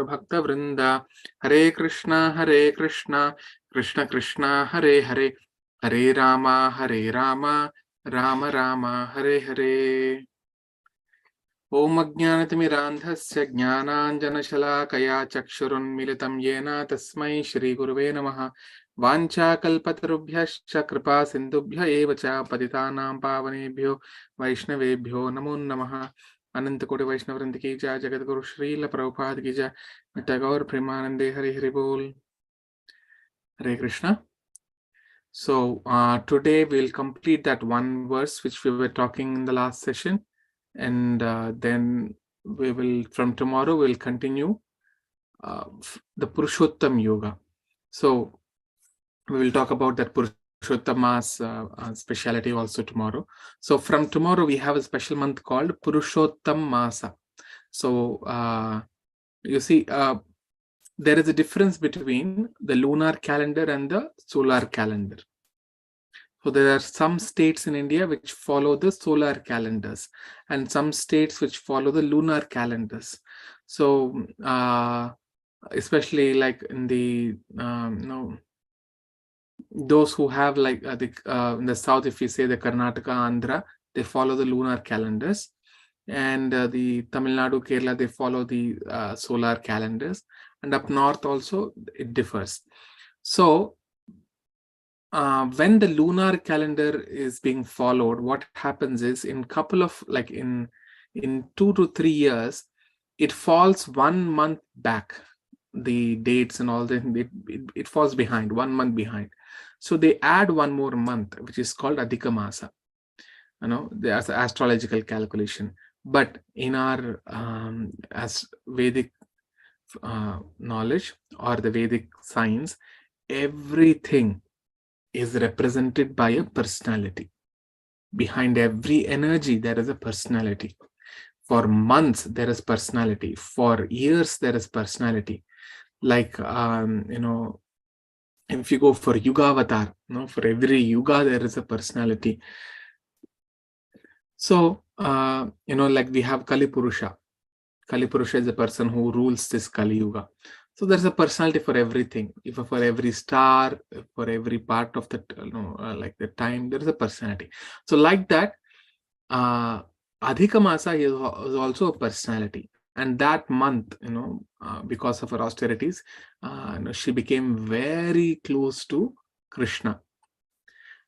Bhakta Vrinda. Hare Krishna, Krishna Krishna, Hare Hare, Hare Rama, Rama Rama, Hare Hare. Om Ajnanatimirandhasya Jnananjanashalakaya Chakshurunmilitam Yena Tasmai Shri Guruve Namaha. Vancha kalpatarubhyascha kripa sindubhya eva cha patitanam pavanebhyo vaishnavebhyo namo namaha. Ananta Koti Vaishnavrinda ki jai, Jagadguru Srila Prabhupada ki jai, Tagore Premanande, Hare Hare Bol. Hare Krishna. So today we'll complete that one verse which we were talking in the last session, and then we will, from tomorrow, we'll continue the Purushottam Yoga. So we will talk about that Purushottama's speciality also tomorrow. So from tomorrow we have a special month called Purushottam Masa. So you see, there is a difference between the lunar calendar and the solar calendar. So there are some states in India which follow the solar calendars and some states which follow the lunar calendars. So especially like in the those who have like in the south, if you say the Karnataka, Andhra, they follow the lunar calendars, and the Tamil Nadu, Kerala, they follow the solar calendars, and up north also it differs. So when the lunar calendar is being followed, what happens is in couple of like in 2 to 3 years, it falls 1 month back. The dates and all that, it falls behind, 1 month behind. So they add 1 more month, which is called Adhika Masa. There's an astrological calculation. But in our as Vedic knowledge or the Vedic science, everything is represented by a personality. Behind every energy, there is a personality. For months, there is personality. For years, there is personality. Like, if you go for Yuga Avatar, for every Yuga, there is a personality. So, like we have Kali Purusha. Kali Purusha is the person who rules this Kali Yuga. So there's a personality for everything. If for every star, for every part of the, like the time, there is a personality. So like that, Adhika Masa is also a personality. And that month, because of her austerities, she became very close to Krishna.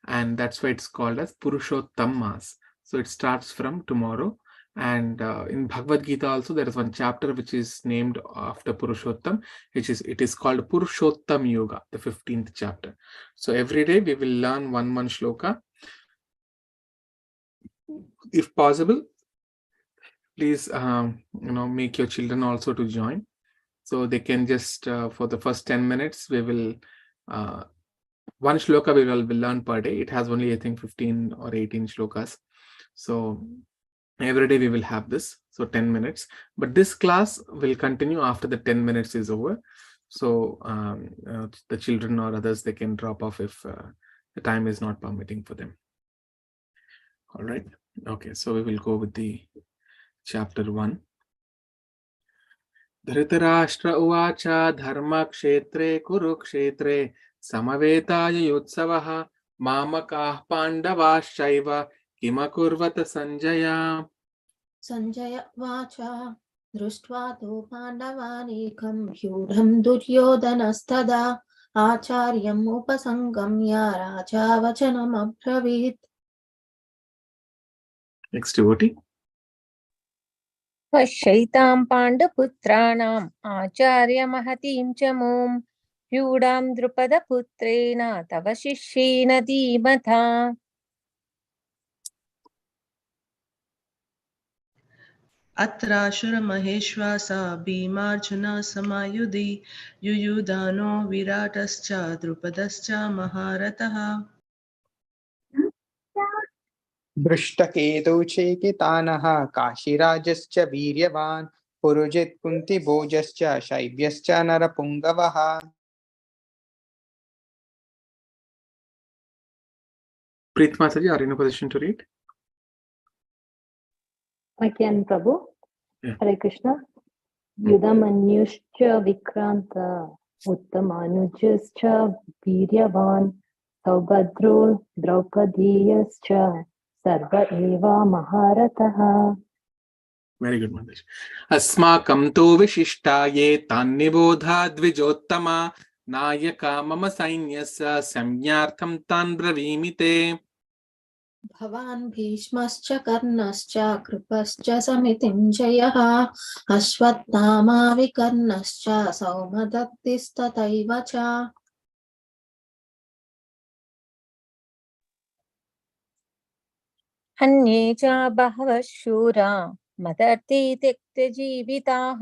And that's why it's called as Purushottam Mas. So it starts from tomorrow. And in Bhagavad Gita also, there is one chapter which is named after Purushottam, it is called Purushottam Yoga, the 15th chapter. So every day we will learn one shloka. If possible, please, make your children also to join. So they can just, for the first 10 minutes, we will, one shloka we will learn per day. It has only, I think, 15 or 18 shlokas. So every day we will have this. So 10 minutes. But this class will continue after the 10 minutes is over. So the children or others, they can drop off if the time is not permitting for them. All right. Okay. So we will go with the chapter 1. Dhritarashtra uvacha dharma kshetre kurukshetre samavetaaya yotsavaha mamakah pandavaschaiva kimakurvata Sanjaya. Sanjaya vacha drishtva tu pandavanekam vyudham duryodanastada acharyam upasangamya raja vachanam abravit. Next devotee. Pashaitam Pandaputranam Acharya Mahatim Chamum Yudam Drupada Putrena Tavashishina Dhimatha. Atrashura Maheshwasa Bhimarjuna Samayudhi Yuyudano Viratascha Drupadascha Maharataha. दृष्टकेतौ चेकितानः काशीराजश्च वीर्यवान् Purujit कुन्तिभोजश्च शैब्यश्च नरपुङ्गवः. Preet Mataji, are you in a position to read? I can, Prabhu. Yeah. Hare Krishna. युधमन्युश्च विक्रान्त उत्तमानुजश्च वीर्यवान् सौभद्रो द्रौपदीयश्च सर्व एव महारथः. Very good, Mandesh. Asmakam to vishishta ye tannibodha dvijottama nayaka mama sainyasya samyartham tan bravimite. भवान् भीष्मश्च कर्णश्च कृपश्च समितिञ्जयः अश्वत्थामा विकर्णश्च सौमदत्तिस्तथैव च. अन्ये च बहवः शूरा मदर्थे त्यक्तजीविताः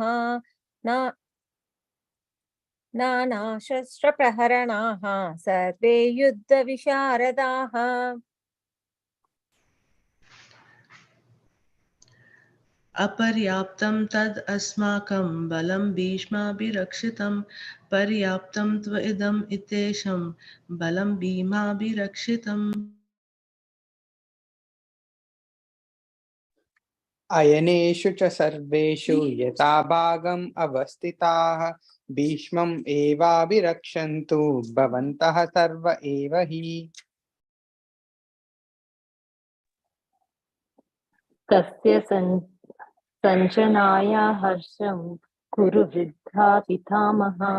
नानाशस्त्रप्रहरणाः सर्वे युद्धविशारदाः. अपर्याप्तं तद् अस्माकं बलं भीष्माभिरक्षितं पर्याप्तं त्वइदम् इत्येषं बलं भीमाभिरक्षितम्. अयनेषु च सर्वेषु यथा भागम् अवस्थिताः भीष्मम् एवाभिरक्षन्तु भवन्तः सर्व एव हि. कस्य सञ्जनाय हर्षं कुरु वृद्धा पितामहा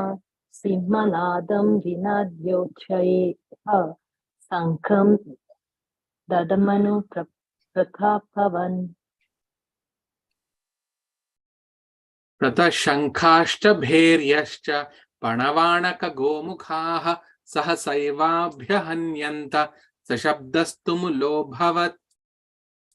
सिंहनादं विनाद्योच्छये शङ्खं ददमनु प्रतापवन्. ततः शङ्खाश्च भैर्यश्च पणवाणक गोमुखाः सहसैवाभ्यहन्यन्त सशब्दस्तु मुलोऽभवत्.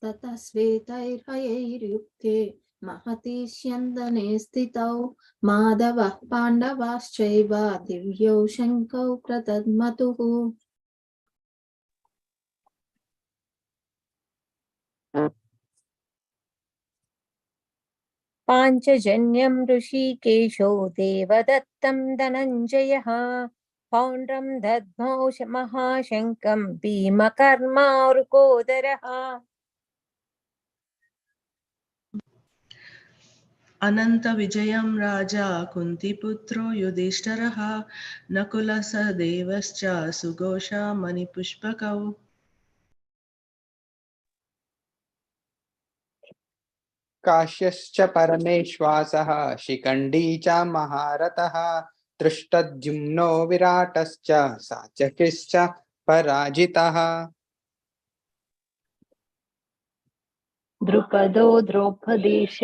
ततः श्वेतैर्हयैर्युक्ते महती स्यन्दने स्थितौ माधवः पाण्डवाश्चैव दिव्यौ शङ्खौ प्रदद्मतुः. पाञ्चजन्यं ऋषिकेशो देवदत्तं धनञ्जयः पौण्ड्रं दद्मौ महाशङ्खं भीमकर्मावृकोदरः. अनन्तविजयं राजा कुन्तीपुत्रो युधिष्ठिरः नकुलसहदेवश्च सुघोषा मणिपुष्पकौ. काश्यश्च परमेश्वासः शिखण्डी च महारथः दृष्टद्युम्नो विराटश्च सात्यकिश्च पराजितः. द्रुपदो द्रौपदेयश्च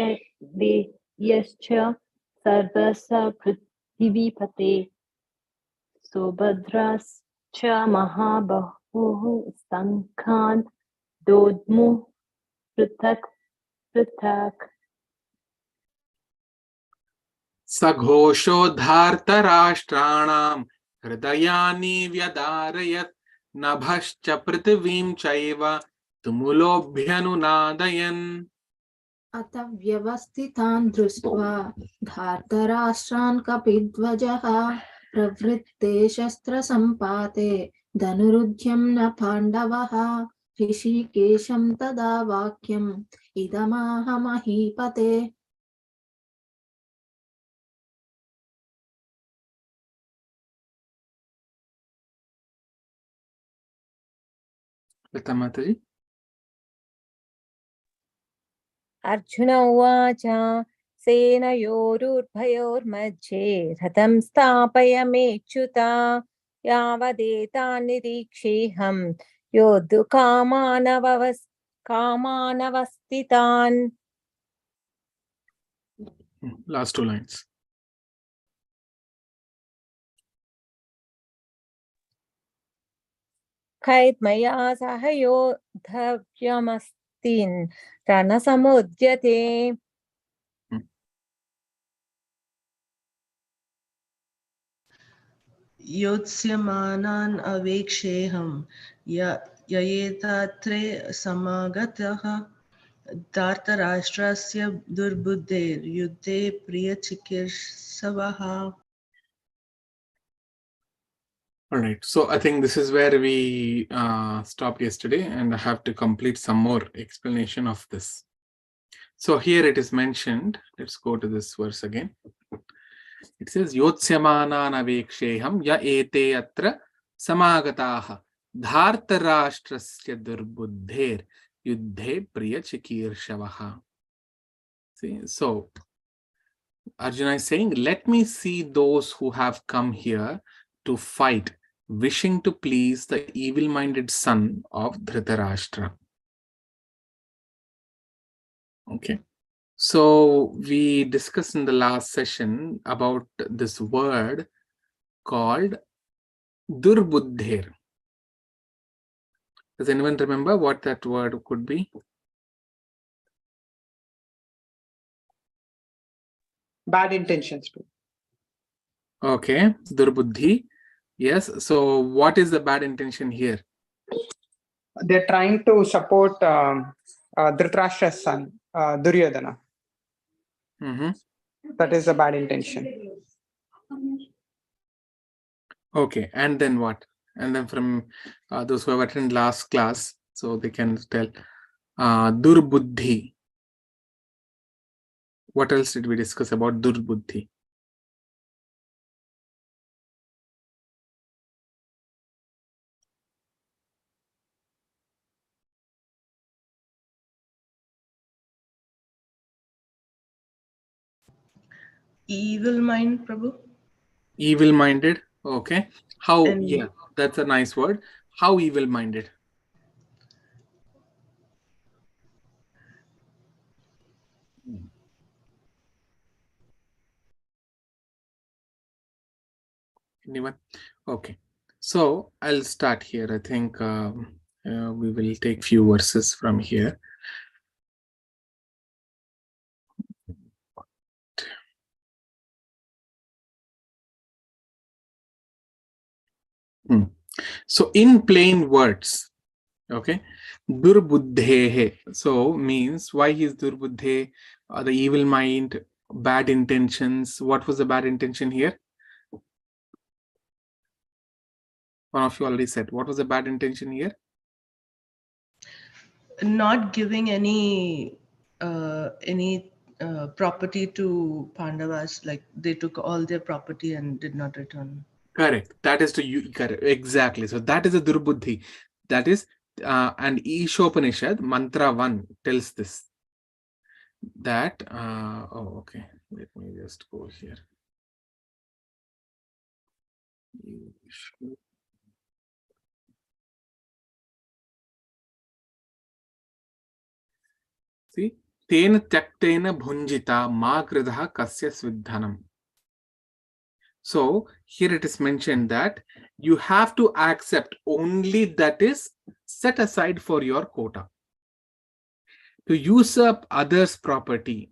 सर्वस्य पृथिवीपते सुभद्राश्च महाबाहुः शङ्खान् दोद्मुः पृथक् पृथक्. सघोषोद्धार्तराष्ट्राणां हृदयानि व्यदारयत् नभश्च पृथिवीं चैव तुमुलोऽभ्यनुनादयन्. अथ व्यवस्थितान् दृष्ट्वा धार्तराष्ट्रान् कपिध्वजः प्रवृत्ते शस्त्रसम्पाते धनुरुद्यम्न पाण्डवः ऋषिकेशं तदा वाक्यम् इदमाह महीपते. लता माताजी. अर्जुन उवाच सेनयोरुभयोर्मध्ये रथं स्थापयमेच्युता यावदेतान्निरीक्षेऽहं योद्धुकामानवस्थितान्. Last two lines. खैर्मया सह योद्धव्यमस्तिन् रणसमुद्यते. योत्स्यमानान् अवेक्षेऽहं ययेतात्रे समागतः धार्तराष्ट्रस्य दुर्बुद्धेर्युद्धे प्रियचिकीर्षवः. All right, so I think this is where we stopped yesterday, and I have to complete some more explanation of this. So here it is mentioned. Let's go to this verse again. It says, Yotsyamanan aveksheham ya ete atra samagataha dhartarashtrasya durbuddher yuddhe priya chikirshavah. See, so Arjuna is saying, let me see those who have come here to fight, wishing to please the evil-minded son of Dhritarashtra. Okay. So we discussed in the last session about this word called Durbuddhir. Does anyone remember what that word could be? Bad intentions. Okay, Durbuddhi. Yes. So what is the bad intention here? They're trying to support Dhritarashtra's son, Duryodhana. That is a bad intention. Okay, and then what? And then from those who have attended last class, so they can tell Durbuddhi. What else did we discuss about Durbuddhi? Evil mind, Prabhu. Evil-minded. Okay. How? And yeah, that's a nice word. How evil-minded? Anyone? Okay. So I'll start here. I think we will take few verses from here. So in plain words, okay, Durbuddhehe. So means why he is Durbuddhe? The evil mind, bad intentions. What was the bad intention here? One of you already said. What was the bad intention here? not giving any property to Pandavas, like they took all their property and did not return. Correct. That is to you. Correct. Exactly. So that is a Durbuddhi. That is, and Ishopanishad, Mantra 1 tells this. That, oh, okay. Let me just go here. See, Tena Tyaktena Bhunjita Ma Kridha Kasya Sviddhanam. So here it is mentioned that you have to accept only that is set aside for your quota. To usurp others' property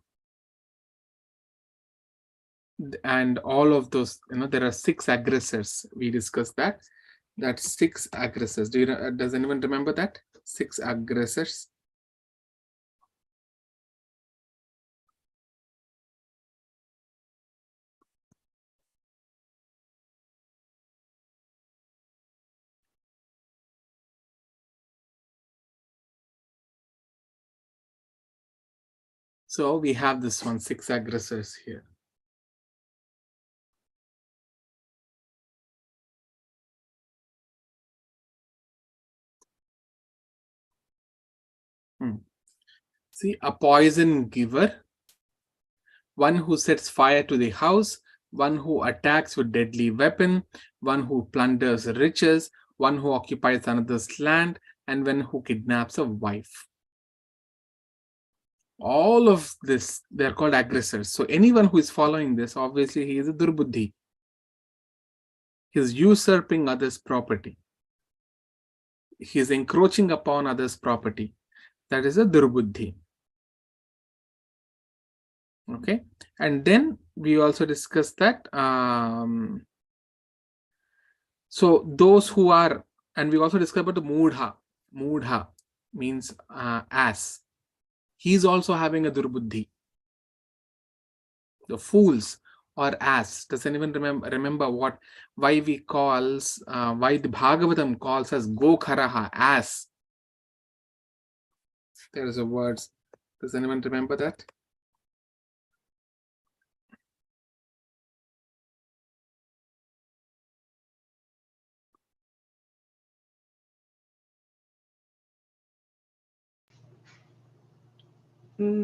and all of those, there are 6 aggressors. We discussed that. That's 6 aggressors. Does anyone remember that? 6 aggressors. So we have this one, 6 aggressors here. See, a poison giver, one who sets fire to the house, one who attacks with deadly weapon, one who plunders riches, one who occupies another's land, and one who kidnaps a wife. All of this, they're called aggressors. So anyone who is following this, obviously he is a durbuddhi. He is usurping others' property. He is encroaching upon others' property. That is a durbuddhi. Okay. And then we also discussed that so those who are, and we also discussed about the mudha. Mudha means ass. He's also having a durbuddhi. The fools or ass. Does anyone remember why we calls why the Bhagavatam calls us Gokharaha, ass? There is a word Does anyone remember that?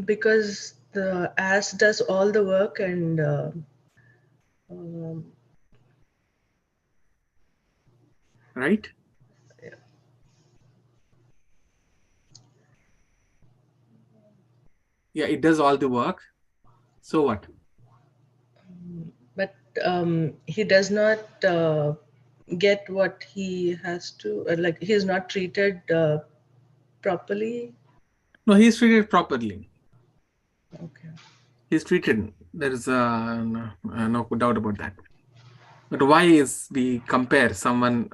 Because the ass does all the work and Right? Yeah. Yeah, it does all the work. So what? But he does not get what he has to, like he is not treated properly. No, he's treated properly. Okay. He's treated. There is no doubt about that. But why is we compare someone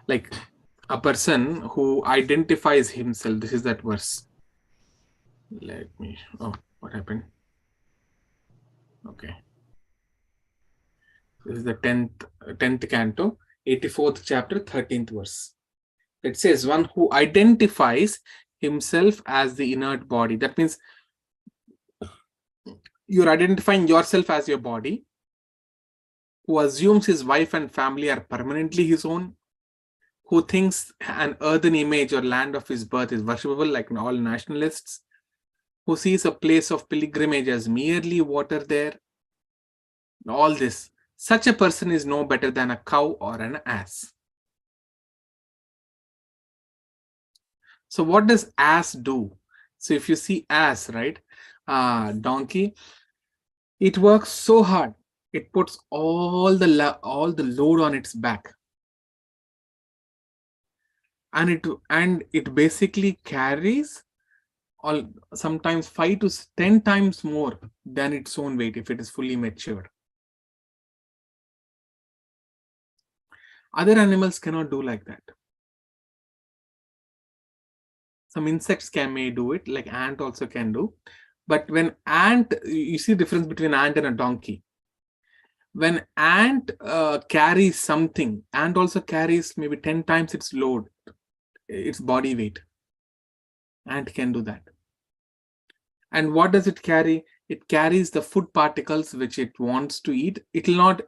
like a person who identifies himself? This is that verse. Let me. Oh, what happened? Okay. This is the 10th canto, 84th chapter, 13th verse. It says, one who identifies himself as the inert body. That means you're identifying yourself as your body, who assumes his wife and family are permanently his own, who thinks an earthen image or land of his birth is worshipable like all nationalists, who sees a place of pilgrimage as merely water there. All this. Such a person is no better than a cow or an ass. So what does ass do? So if you see ass, right, donkey, it works so hard. It puts all the load on its back, and it basically carries all sometimes 5 to 10 times more than its own weight if it is fully matured. Other animals cannot do like that. Some insects may do it, like ant also can do. But when ant, you see the difference between ant and a donkey. When ant carries something, ant also carries maybe 10 times its load, its body weight. Ant can do that. And what does it carry? It carries the food particles which it wants to eat. It will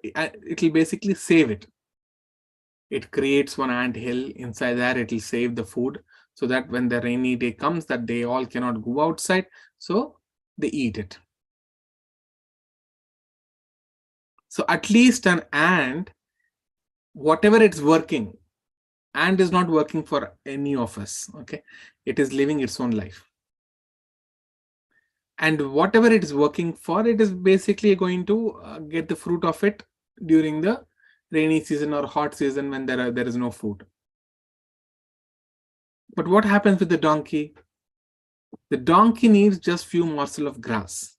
basically save it. It creates one ant hill. Inside there, it will save the food so that when the rainy day comes, that they all cannot go outside. So they eat it. So at least an ant, whatever it's working, ant is not working for any of us. Okay, it is living its own life. And whatever it is working for, it is basically going to get the fruit of it during the rainy season or hot season when there is no food. But what happens with the donkey? The donkey needs just few morsel of grass.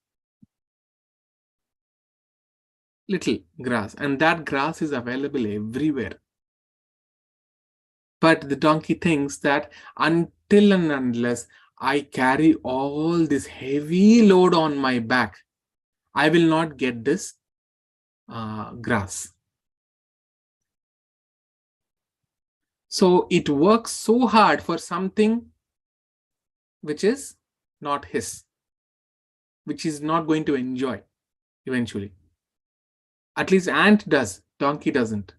Little grass. And that grass is available everywhere. But the donkey thinks that until and unless I carry all this heavy load on my back, I will not get this grass. So it works so hard for something which is not his, which is not going to enjoy eventually. At least ant does, donkey doesn't.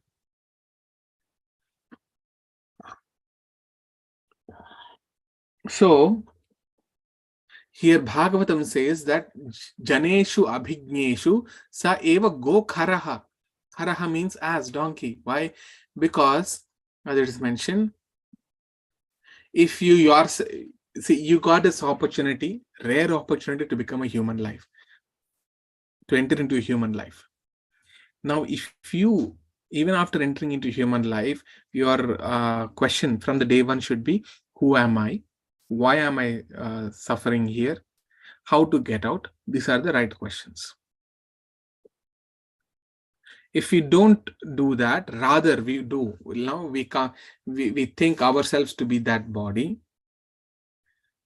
So here Bhagavatam says that Janeshu Abhigneshu Sa Eva Go Kharaha. Kharaha means as donkey. Why? Because, as it is mentioned, if you got this opportunity, rare opportunity to become a human life, to enter into a human life. Now, if you, even after entering into human life, your question from the day one should be, who am I? Why am I suffering here? How to get out? These are the right questions. If we don't do that, rather we do, we think ourselves to be that body.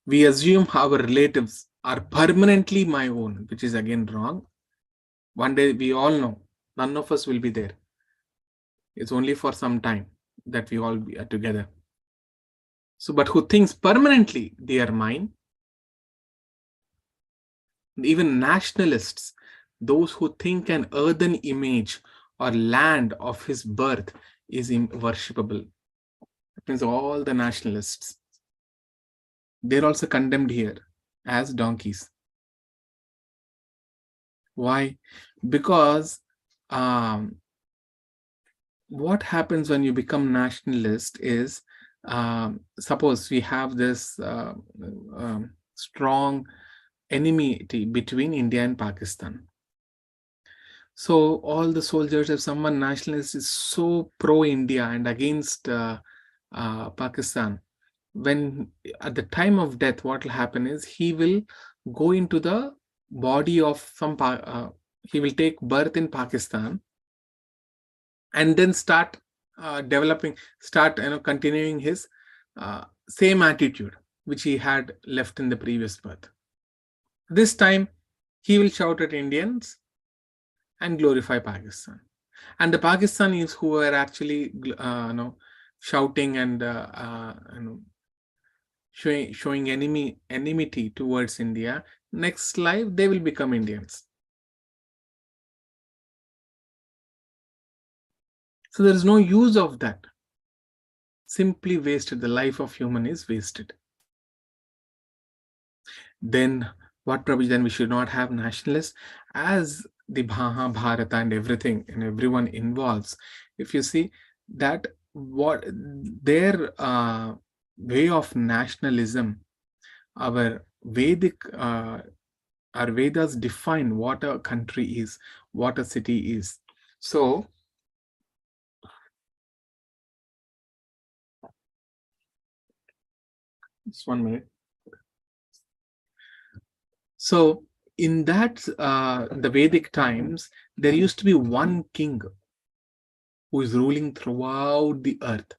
We assume our relatives are permanently my own, which is again wrong. One day we all know none of us will be there. It's only for some time that we all are together. So, but who thinks permanently they are mine, Even nationalists, those who think an earthen image or land of his birth is worshipable. That means all the nationalists, they're also condemned here as donkeys. Why? Because what happens when you become nationalist is, suppose we have this strong enmity between India and Pakistan. So all the soldiers, if someone nationalist is so pro-India and against Pakistan, when at the time of death, what will happen is he will go into the body of some, he will take birth in Pakistan and then start continuing his same attitude which he had left in the previous birth. This time he will shout at Indians and glorify Pakistan. And the Pakistanis who were actually shouting and showing enmity towards India, next life they will become Indians. So there is no use of that. Simply wasted. The life of human is wasted. Then what, Prabhuji? Then we should not have nationalists, as the Bharata and everything and everyone involves. If you see that what their way of nationalism, our Vedic, our Vedas define what a country is, what a city is. So just 1 minute. So in that, the Vedic times, there used to be one king who is ruling throughout the earth.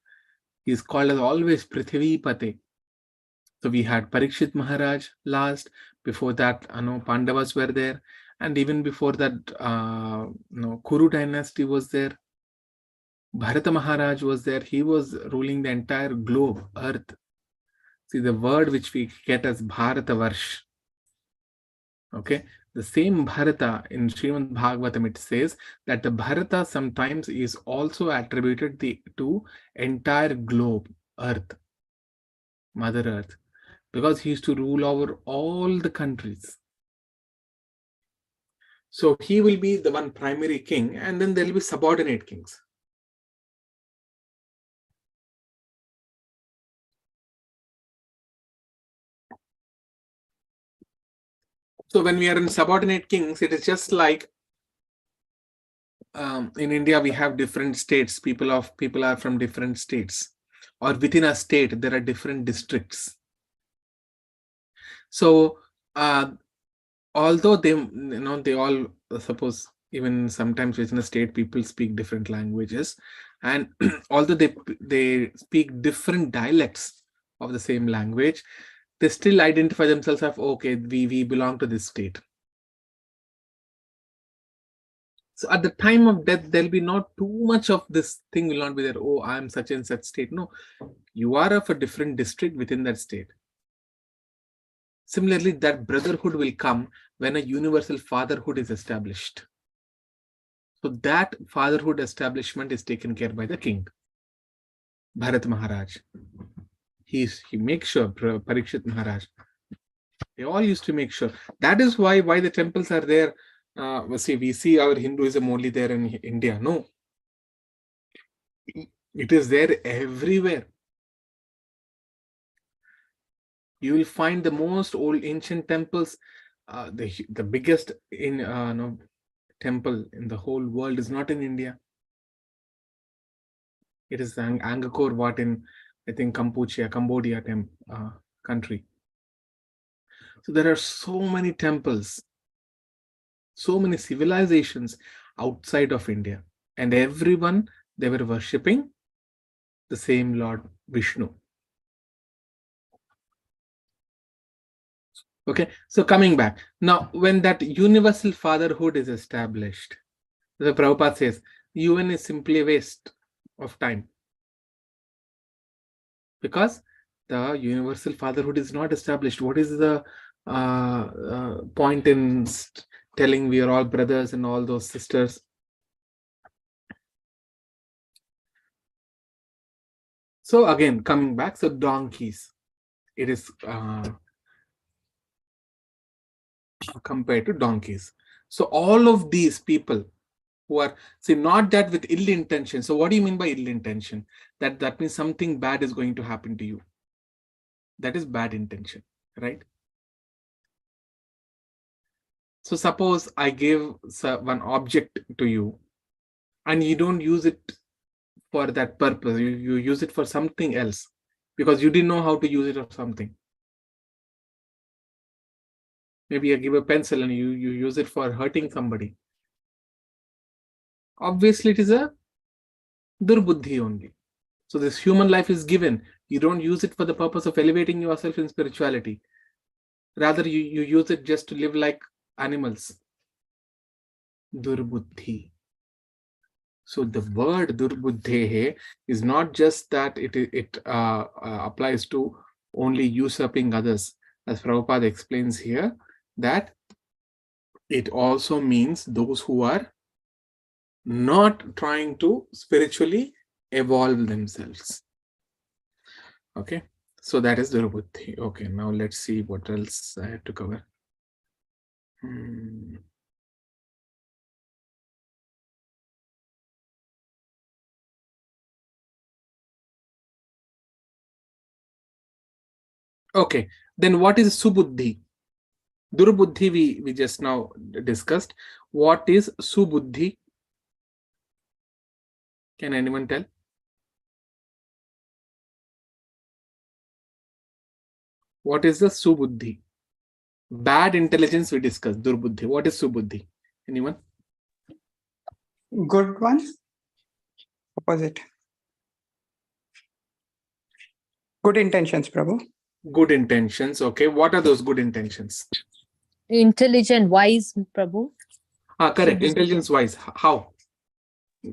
He is called as always Prithivipate. So we had Parikshit Maharaj last. Before that, Pandavas were there, and even before that, Kuru dynasty was there. Bharata Maharaj was there. He was ruling the entire globe, earth. See, the word which we get as Bharatavarsh. Okay, the same Bharata in Srimad Bhagavatam, it says that the Bharata sometimes is also attributed to entire globe, earth, Mother Earth, because he used to rule over all the countries. So he will be the one primary king, and then there will be subordinate kings. So when we are in subordinate kings, it is just like in India we have different states. People are from different states, or within a state there are different districts. So although they all, suppose even sometimes within a state people speak different languages, and although they speak different dialects of the same language, they still identify themselves as, okay, we belong to this state. So at the time of death, there'll be not too much of this thing will not be there. Oh, I am such and such state. No, you are of a different district within that state. Similarly, that brotherhood will come when a universal fatherhood is established. So that fatherhood establishment is taken care by the king, Bharat Maharaj. He makes sure, Parikshit Maharaj. They all used to make sure. That is why the temples are there. See, we see our Hinduism only there in India. No, it is there everywhere. You will find the most old ancient temples. The biggest temple in the whole world is not in India. It is Angkor Wat in, I think, Cambodia country. So there are so many temples, so many civilizations outside of India, and everyone, they were worshipping the same Lord Vishnu. Okay, so coming back now, when that universal fatherhood is established, the Prabhupada says UN is simply a waste of time, because the universal fatherhood is not established. What is the point in telling we are all brothers and all those sisters. So again, coming back, so donkeys, it is compared to donkeys. So all of these people who are, see, not that with ill intention. So what do you mean by ill intention? That means something bad is going to happen to you. That is bad intention, right? So suppose I give one object to you and you don't use it for that purpose. You use it for something else because you didn't know how to use it or something. Maybe I give a pencil and you use it for hurting somebody. Obviously, it is a durbuddhi only. So this human life is given. You don't use it for the purpose of elevating yourself in spirituality. Rather, you use it just to live like animals. Durbuddhi. So the word durbuddhehe is not just that it applies to only usurping others. As Prabhupada explains here, that it also means those who are not trying to spiritually evolve themselves. Okay, so that is durbuddhi. Okay, now let's see what else I have to cover. Okay, then what is subuddhi? Durbuddhi we just now discussed. What is subuddhi? Can anyone tell? What is the subuddhi? Bad intelligence we discussed, durbuddhi. What is subuddhi? Anyone? Good one? Opposite. Good intentions, Prabhu. Good intentions. Okay, what are those good intentions? Intelligent, wise, Prabhu. Correct. Intelligence wise. How?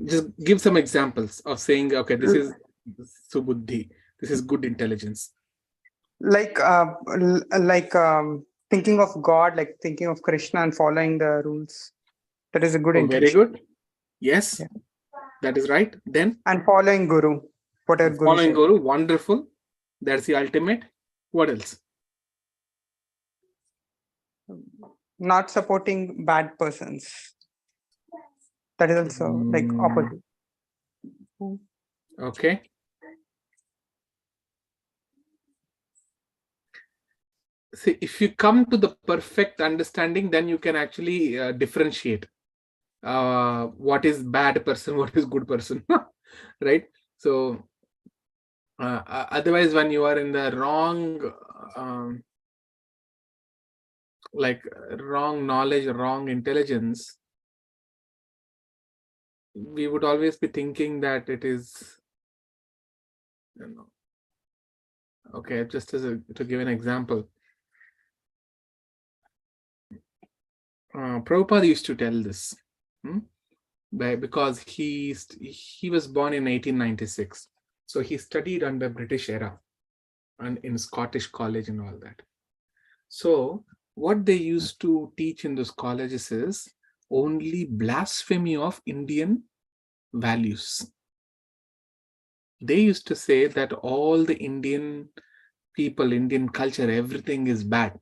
Just give some examples of saying, okay, this is subuddhi. This is good intelligence. Like thinking of God, like thinking of Krishna and following the rules. That is a good intention. Very good. Yes, yeah. That is right. Then? And following Guru. Whatever Guru following said. Guru, wonderful. That's the ultimate. What else? Not supporting bad persons. That is also like opposite. Okay. See, if you come to the perfect understanding, then you can actually differentiate what is bad person, what is good person, right? So otherwise, when you are in the wrong, wrong knowledge, wrong intelligence, we would always be thinking that it is, okay, just as to give an example. Prabhupada used to tell this because he was born in 1896. So he studied under British era and in Scottish college and all that. So what they used to teach in those colleges is only blasphemy of Indian values. They used to say that all the Indian people, Indian culture, everything is bad.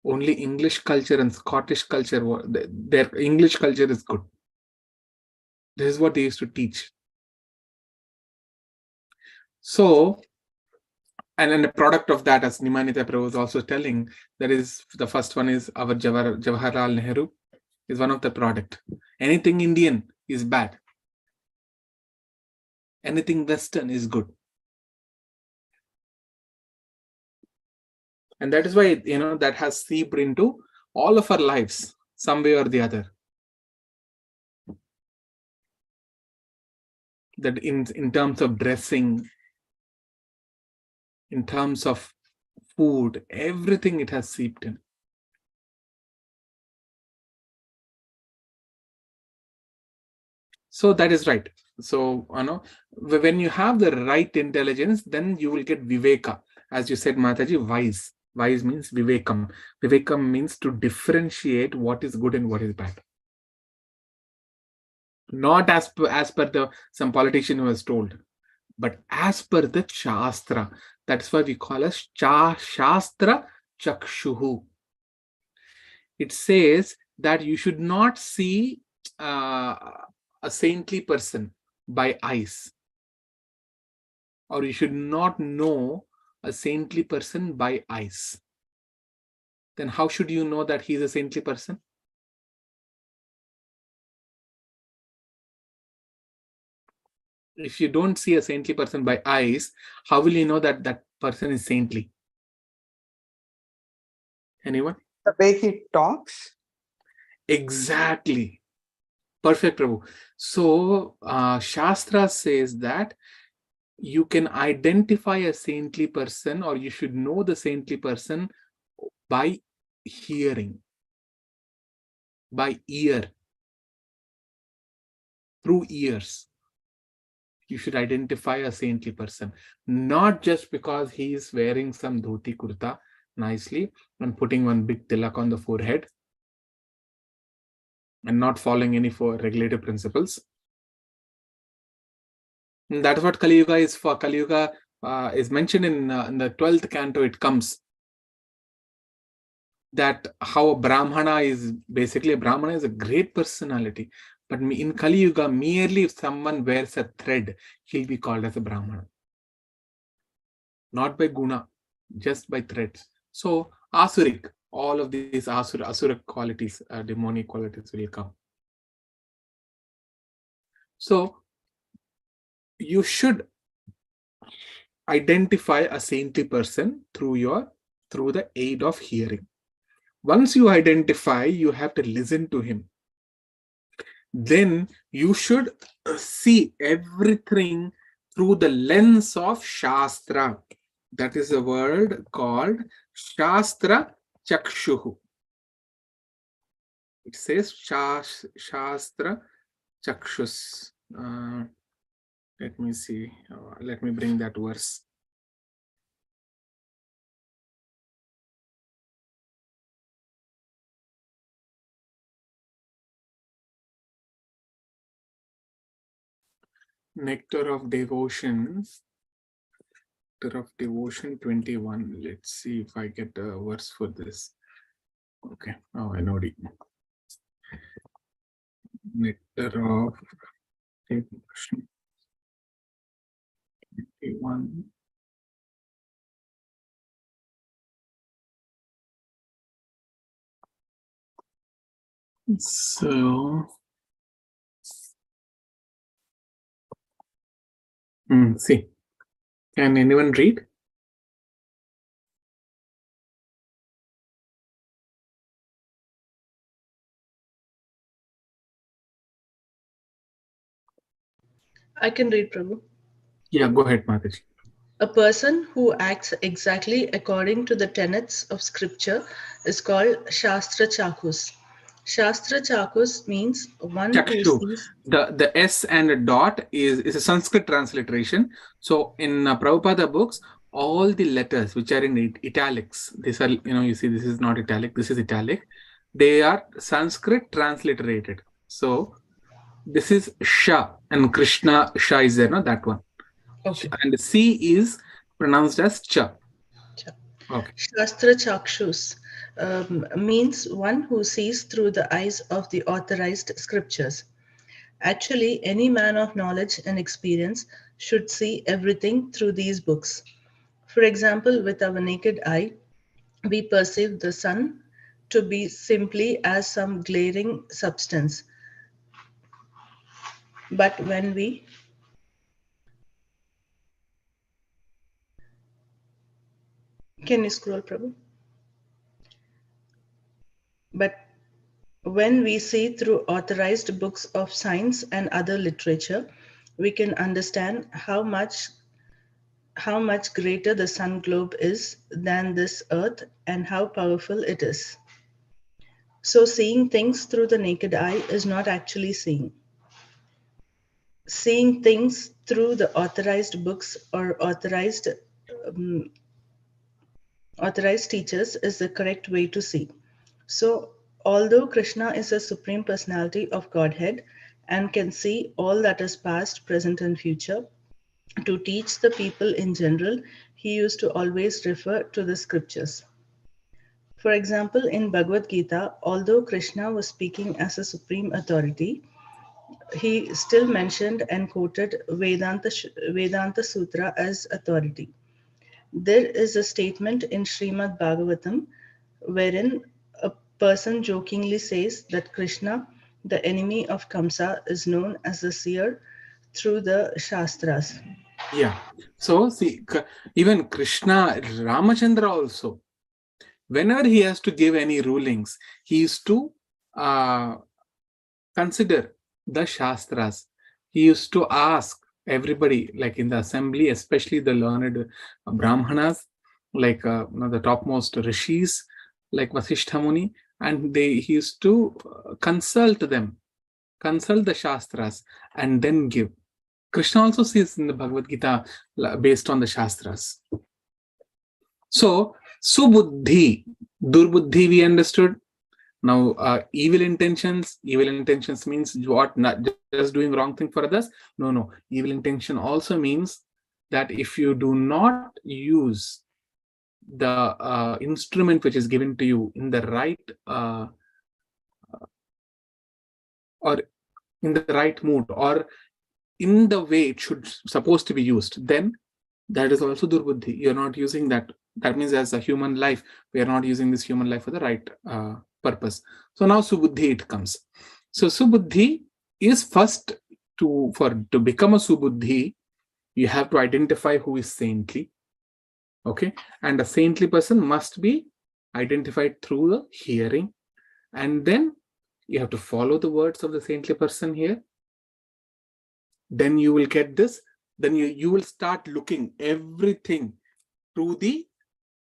Only English culture and Scottish culture, their English culture is good. This is what they used to teach. So, and then the product of that, as Nimanita Prabhu was also telling, that is the first one is our Jawaharlal Nehru is one of the product. Anything Indian is bad. Anything Western is good. And that is why, that has seeped into all of our lives, some way or the other. That in terms of dressing, in terms of food, everything it has seeped in. So that is right. So, when you have the right intelligence, then you will get viveka. As you said, Mataji, wise. Wise means vivekam. Vivekam means to differentiate what is good and what is bad. Not as per some politician who was told, but as per the Shastra. That's why we call us Shastra Chakshuhu. It says that you should not see a saintly person by eyes, or you should not know a saintly person by eyes. Then how should you know that he is a saintly person? If you don't see a saintly person by eyes, how will you know that that person is saintly? Anyone? The way he talks. Exactly. Perfect, Prabhu. So, Shastra says that you can identify a saintly person, or you should know the saintly person by hearing, by ear, through ears. You should identify a saintly person, not just because he is wearing some dhoti kurta nicely and putting one big tilak on the forehead and not following any regulative principles. And that's what Kali Yuga is for. Kali Yuga is mentioned in the 12th canto. It comes that how a Brahmana is basically, a Brahmana is a great personality. But in Kali Yuga, merely if someone wears a thread, he'll be called as a Brahmana. Not by guna, just by threads. So Asurik, all of these Asura qualities, demonic qualities will come. So you should identify a saintly person through the aid of hearing. Once you identify, you have to listen to him. Then you should see everything through the lens of Shastra. That is a word called Shastra Chakshuhu. It says Shastra Chakshus. Let me see. Let me bring that verse. Nectar of Devotion. Nectar of Devotion 21. Let's see if I get a verse for this. Okay. Oh, I know it. Nectar of Devotion 21. So, see, can anyone read? I can read, Prabhu. Yeah, go ahead, Mataji. A person who acts exactly according to the tenets of scripture is called Shastra Chakus. Shastra Chakus means one who Chakshu. sees. The S and a dot is a Sanskrit transliteration. So in Prabhupada books, all the letters which are in italics, these are, you see, this is not italic, this is italic. They are Sanskrit transliterated. So this is Sha, and Krishna Sha is there, no? That one. Okay. And C is pronounced as Cha. Cha. Okay. Shastra Chakshus means one who sees through the eyes of the authorized scriptures. Actually, any man of knowledge and experience should see everything through these books. For example, with our naked eye, we perceive the sun to be simply as some glaring substance. But when we Can you scroll, Prabhu? But when we see through authorized books of science and other literature, we can understand how much greater the sun globe is than this earth and how powerful it is. So seeing things through the naked eye is not actually seeing. Seeing things through the authorized books or authorized authorized teachers is the correct way to see. So, although Krishna is a supreme personality of Godhead and can see all that is past, present, and future, to teach the people in general, he used to always refer to the scriptures. For example, in Bhagavad Gita, although Krishna was speaking as a supreme authority, he still mentioned and quoted Vedanta Sutra as authority. There is a statement in Srimad Bhagavatam wherein a person jokingly says that Krishna, the enemy of Kamsa, is known as the seer through the Shastras. Yeah. So see, even Krishna, Ramachandra also, whenever he has to give any rulings, he used to consider the Shastras. He used to ask everybody, like in the assembly, especially the learned Brahmanas, like the topmost rishis, like Vasishtha Muni, and he used to consult them, consult the Shastras, and then give. Krishna also says in the Bhagavad Gita based on the Shastras. So, Subuddhi, Durbuddhi we understood. Now, evil intentions means what? Not just doing wrong thing for others. No. Evil intention also means that if you do not use the instrument which is given to you in the right or in the right mood or in the way it should supposed to be used, then that is also durbuddhi. You're not using that. That means as a human life, we are not using this human life for the right purpose. So now subuddhi it comes. So subuddhi is first to become a subuddhi, you have to identify who is saintly. Okay, and a saintly person must be identified through the hearing, and then you have to follow the words of the saintly person here. Then you will get this. Then you will start looking everything through the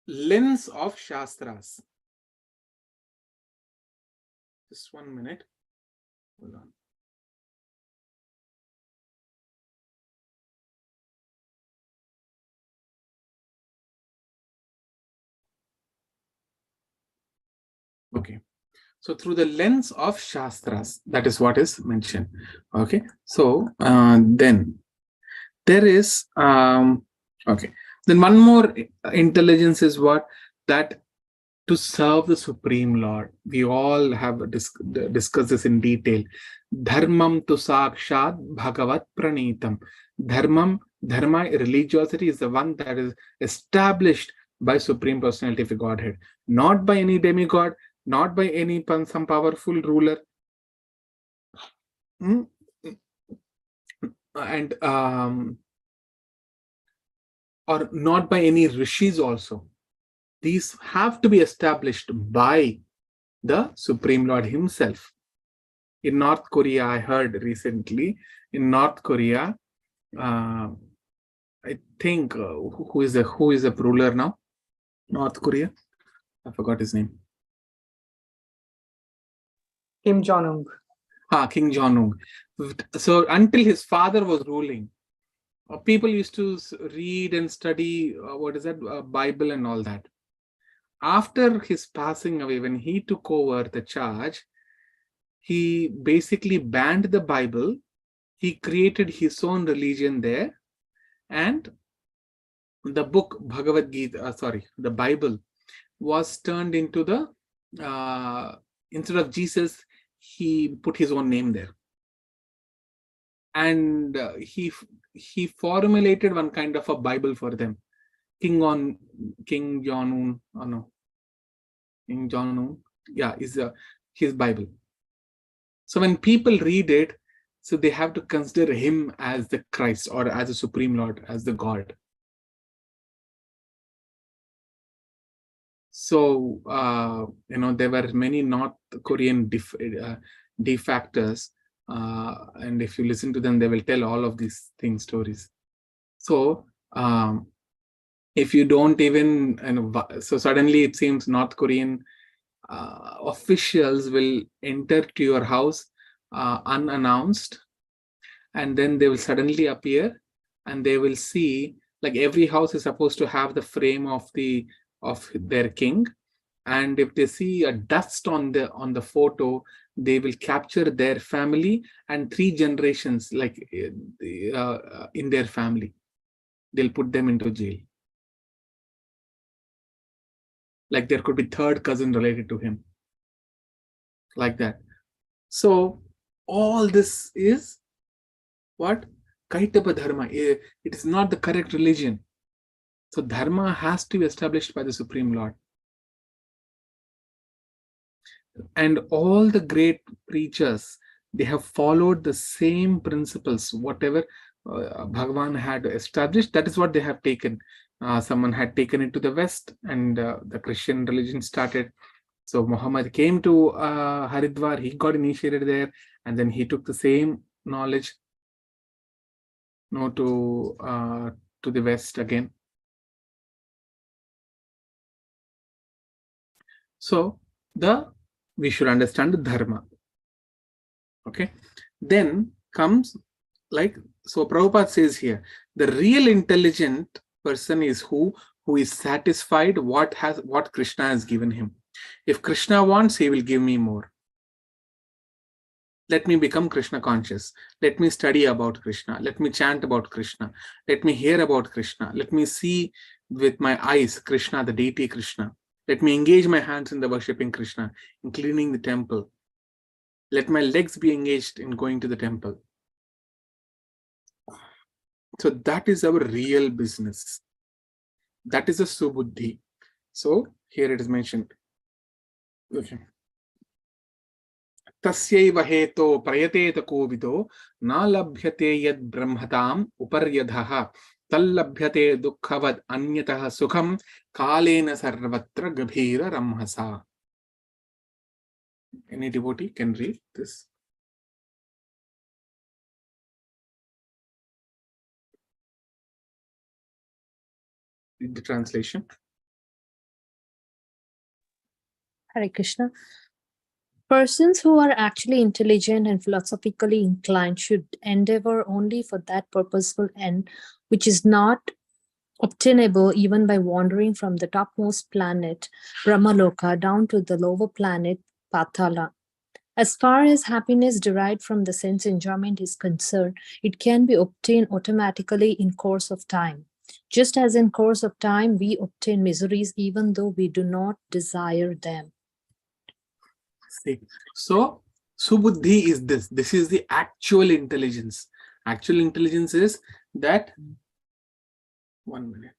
lens of Shastras. Just 1 minute. Hold on. Okay. So through the lens of Shastras, that is what is mentioned. Okay. So then there is, okay. Then one more intelligence is what? That to serve the Supreme Lord. We all have discussed this in detail. Dharmam tu sakshat bhagavat pranitam. Dharma, religiosity is the one that is established by Supreme Personality of Godhead, not by any demigod, not by any some powerful ruler, and or not by any rishis also. These have to be established by the Supreme Lord himself. In North Korea, I heard recently, in North Korea, I think who is the ruler now? North Korea? I forgot his name. Kim Jong-un. King Jong-un. So until his father was ruling, people used to read and study Bible and all that. After his passing away, when he took over the charge, he basically banned the Bible. He created his own religion there, and the book Bhagavad Gita, the Bible, was turned into the instead of Jesus, he put his own name there, and he formulated one kind of a Bible for them. King Jong-un, yeah, is his Bible. So when people read it, so they have to consider him as the Christ or as a Supreme Lord, as the God. So, there were many North Korean defectors, and if you listen to them, they will tell all of these stories. So, if you don't even, so suddenly it seems North Korean officials will enter to your house unannounced, and then they will suddenly appear, and they will see, like every house is supposed to have the frame of the of their king, and if they see a dust on the photo, they will capture their family and 3 generations, like in their family. They'll put them into jail. Like there could be 3rd cousin related to him. Like that. So all this is what? Kaitaba dharma. It is not the correct religion. So dharma has to be established by the Supreme Lord. And all the great preachers, they have followed the same principles. Whatever Bhagavan had established, that is what they have taken. Someone had taken it to the West, and the Christian religion started. So Muhammad came to Haridwar, he got initiated there, and then he took the same knowledge to the West again. So we should understand the dharma. Okay. Then comes, like, so Prabhupada says here, the real intelligent person is who is satisfied what Krishna has given him. If Krishna wants, he will give me more. Let me become Krishna conscious. Let me study about Krishna. Let me chant about Krishna. Let me hear about Krishna. Let me see with my eyes Krishna, the deity Krishna. Let me engage my hands in the worshipping Krishna, in cleaning the temple. Let my legs be engaged in going to the temple. So that is our real business. That is a subuddhi. So here it is mentioned. Okay. Tasyaiva heto prayateta kovido na labhyate yad brahmatam uparyadhaha tallabhyate dukkavad anyataha sukham kalena sarvatra gabhira ramhasa. Any devotee can read this. Read the translation. Hare Krishna. Persons who are actually intelligent and philosophically inclined should endeavor only for that purposeful end, which is not obtainable even by wandering from the topmost planet, Brahmaloka, down to the lower planet, Patala. As far as happiness derived from the sense enjoyment is concerned, it can be obtained automatically in course of time. Just as in course of time, we obtain miseries even though we do not desire them. See, so subuddhi is this. This is the actual intelligence. Actual intelligence is that. 1 minute.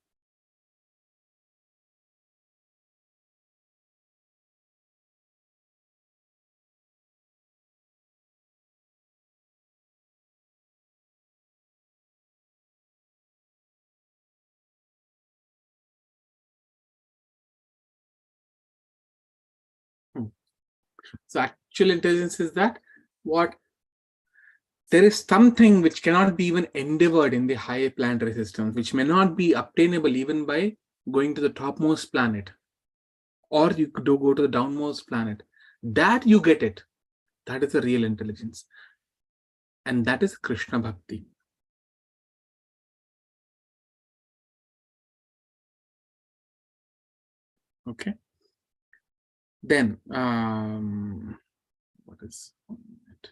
So actual intelligence is that what? There is something which cannot be even endeavored in the higher planetary systems, which may not be obtainable even by going to the topmost planet, or you could go to the downmost planet. That you get it. That is the real intelligence. And that is Krishna Bhakti. Okay. Then, what is 1 minute?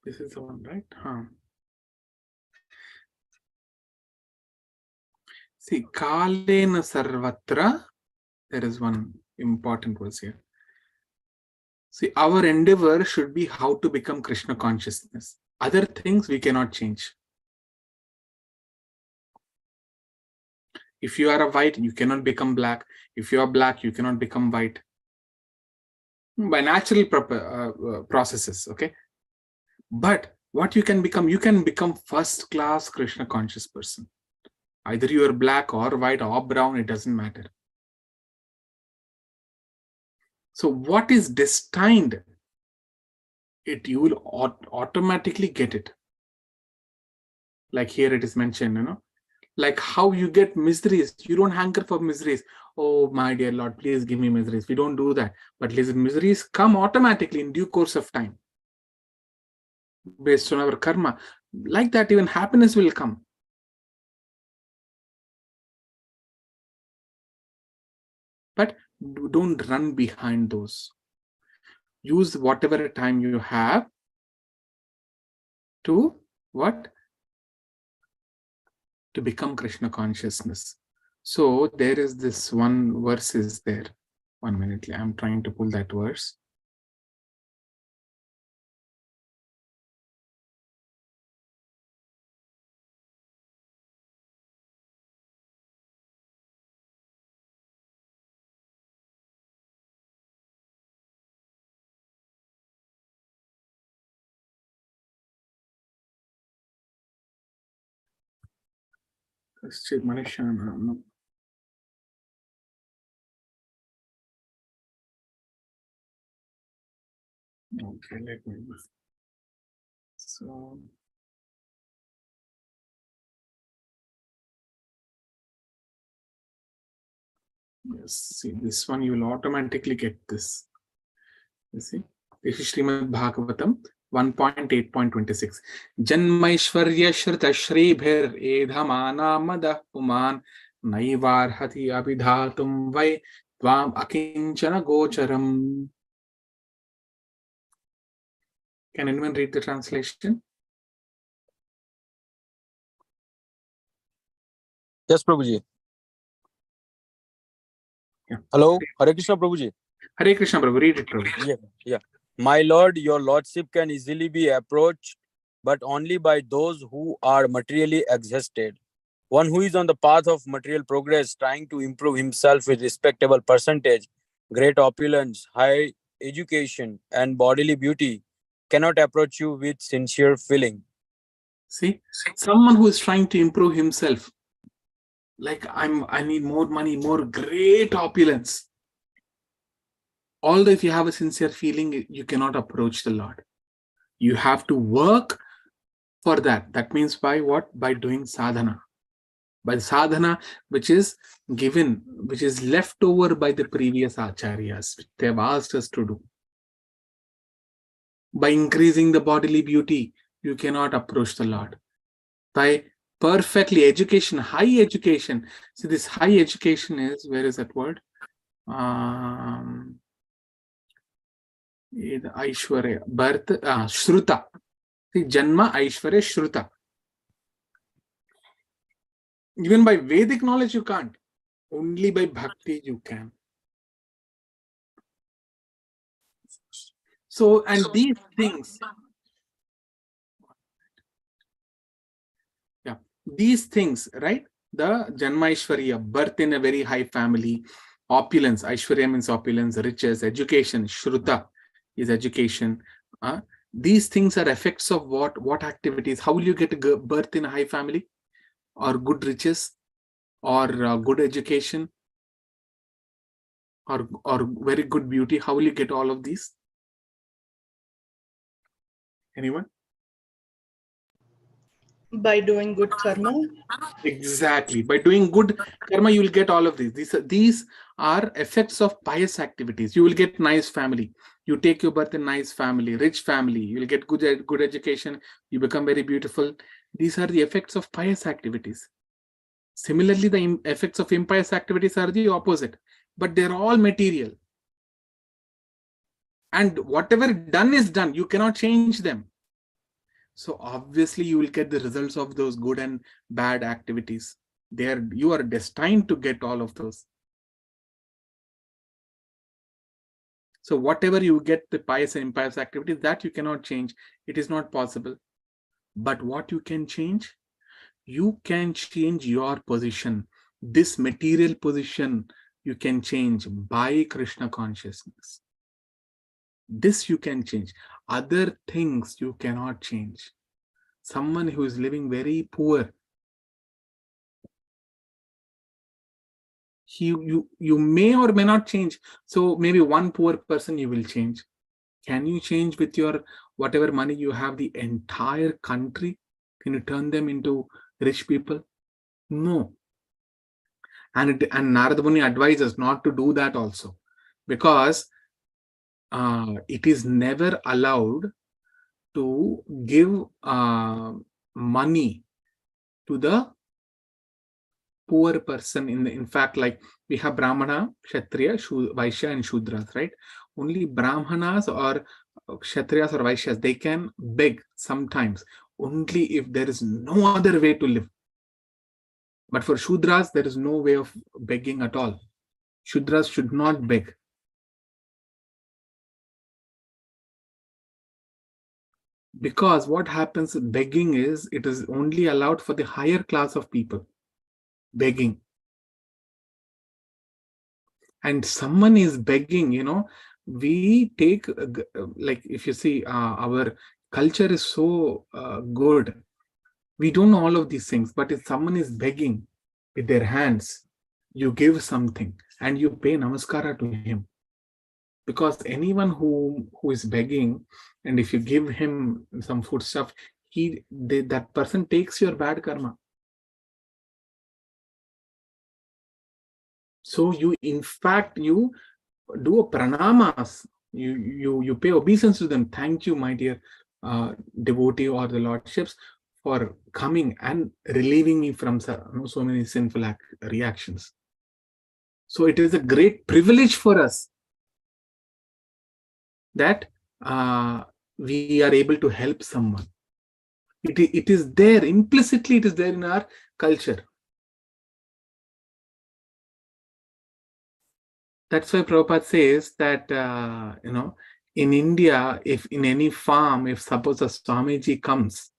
This is the one, right? See, Kalena Sarvatra, there is one important verse here. See, our endeavor should be how to become Krishna consciousness. Other things we cannot change. If you are a white, you cannot become black. If you are black, you cannot become white. By natural processes, okay? But what you can become first class Krishna conscious person. Either you are black or white or brown, it doesn't matter. So what is destined, you will automatically get it. Like here it is mentioned, like how you get miseries. You don't hanker for miseries. Oh, my dear Lord, please give me miseries. We don't do that. But miseries come automatically in due course of time, based on our karma. Like that, even happiness will come. But don't run behind those. Use whatever time you have to what? To become Krishna consciousness. So there is this one verse is there. 1 minute, I'm trying to pull that verse. Manisha, okay, let me. So yes, see this one, you will automatically get this. You see, this is Srimad Bhagavatam 1.8.26. Janmaishwarya Shrita Shribhir Edhamana Madah Puman Naivarhati Abhidhatum Vai Tvam Akinchana Gocharam. Can anyone read the translation? Yes, Prabhuji. Yeah. Hello, Hare Krishna, Prabhuji. Hare Krishna, Prabhu. Read it, Prabhu. Yeah. My Lord, your Lordship can easily be approached, but only by those who are materially exhausted. One who is on the path of material progress, trying to improve himself with respectable percentage, great opulence, high education, and bodily beauty, cannot approach you with sincere feeling. See, someone who is trying to improve himself, like I need more money, more great opulence. Although if you have a sincere feeling, you cannot approach the Lord. You have to work for that. That means by what? By doing sadhana. By sadhana, which is given, which is left over by the previous acharyas, which they have asked us to do. By increasing the bodily beauty, you cannot approach the Lord. By perfectly education, high education. See, this high education is, where is that word? Aishwarya, birth, Shruta. See, Janma, Aishwarya, Shruta. Even by Vedic knowledge, you can't. Only by bhakti you can. So, and these things, these things, right? The Janma Aishwarya, birth in a very high family, opulence, Aishwarya means opulence, riches, education, Shruta is education. These things are effects of what activities? How will you get a birth in a high family, or good riches, or good education, or very good beauty? How will you get all of these? Anyone? By doing good karma. Exactly. By doing good karma, you will get all of these. These are effects of pious activities. You will get nice family. You take your birth in nice family, rich family. You will get good education. You become very beautiful. These are the effects of pious activities. Similarly, the effects of impious activities are the opposite, but they're all material. And whatever done is done. You cannot change them. So obviously you will get the results of those good and bad activities. You are destined to get all of those. So whatever you get, the pious and impious activities, that you cannot change. It is not possible. But what you can change? You can change your position. This material position you can change by Krishna consciousness. This you can change. Other things you cannot change. Someone who is living very poor, you may or may not change. So maybe one poor person you will change. Can you change with your whatever money you have the entire country? Can you turn them into rich people? No. And Narada Muni advises not to do that also, because it is never allowed to give money to the poor person. In fact, like we have Brahmana, Kshatriya, Vaishya, and Shudras, right? Only Brahmanas or Kshatriyas or Vaishyas, they can beg sometimes, only if there is no other way to live. But for Shudras, there is no way of begging at all. Shudras should not beg. Because what happens, begging is, it is only allowed for the higher class of people. Begging. And someone is begging, we take, like if you see, our culture is so good. We don't know all of these things, but if someone is begging with their hands, you give something and you pay namaskara to him. Because anyone who is begging, and if you give him some food stuff, that person takes your bad karma. So you, in fact, you do a pranamas. You pay obeisance to them. Thank you, my dear devotee or the lordships, for coming and relieving me from so many sinful reactions. So it is a great privilege for us that we are able to help someone. It is there, implicitly it is there in our culture. That's why Prabhupada says that, in India, if in any farm, if suppose a Swamiji comes,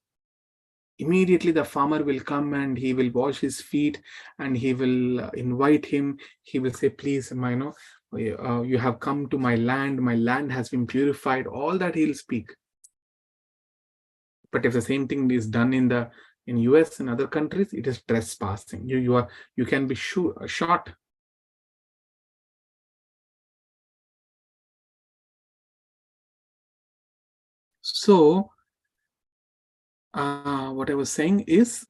immediately the farmer will come and he will wash his feet and he will invite him. He will say, please, you have come to my land has been purified. All that he'll speak. But if the same thing is done in US and other countries, it is trespassing. You can be shot. So what I was saying is,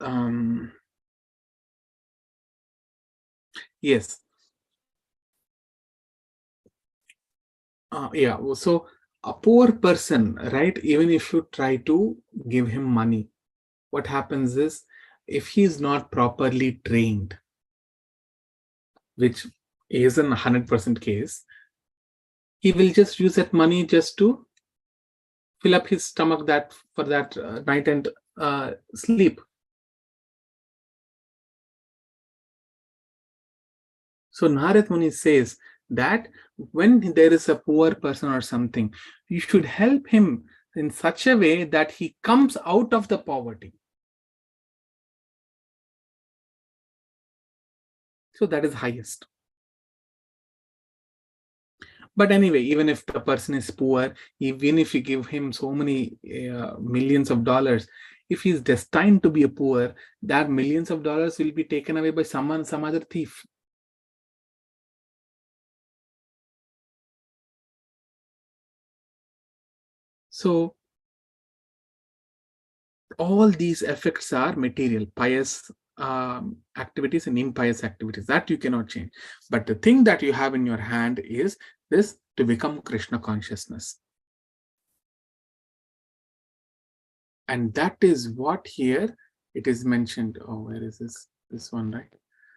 yes. Yeah. So a poor person, right? Even if you try to give him money, what happens is, if he is not properly trained, which isn't 100% case, he will just use that money just to fill up his stomach for that night and sleep. So Narad Muni says that when there is a poor person or something, you should help him in such a way that he comes out of the poverty. So that is highest. But anyway, even if the person is poor, even if you give him so many millions of dollars, if he is destined to be a poor, that millions of dollars will be taken away by some other thief. So all these effects are material, pious activities and impious activities that you cannot change. But the thing that you have in your hand is this, to become Krishna consciousness. And that is what here it is mentioned. Oh, where is this? This one, right?